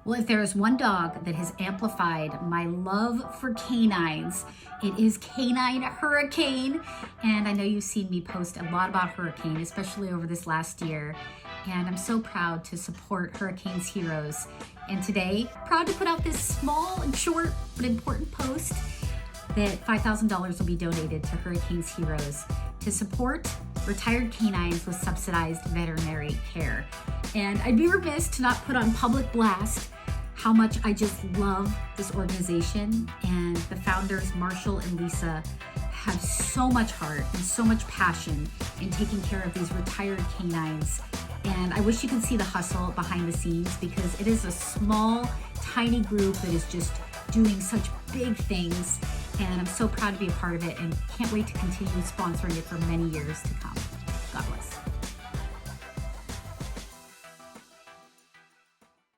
Well, if there is one dog that has amplified my love for canines, it is Canine Hurricane. And I know you've seen me post a lot about Hurricane, especially over this last year. And I'm so proud to support Hurricane's heroes. And today, proud to put out this small and short but important post that $5,000 will be donated to Hurricane's heroes to support retired canines with subsidized veterinary care. And I'd be remiss to not put on public blast how much I just love this organization, and the founders, Marshall and Lisa, have so much heart and so much passion in taking care of these retired canines. And I wish you could see the hustle behind the scenes, because it is a small, tiny group that is just doing such big things. And I'm so proud to be a part of it and can't wait to continue sponsoring it for many years to come.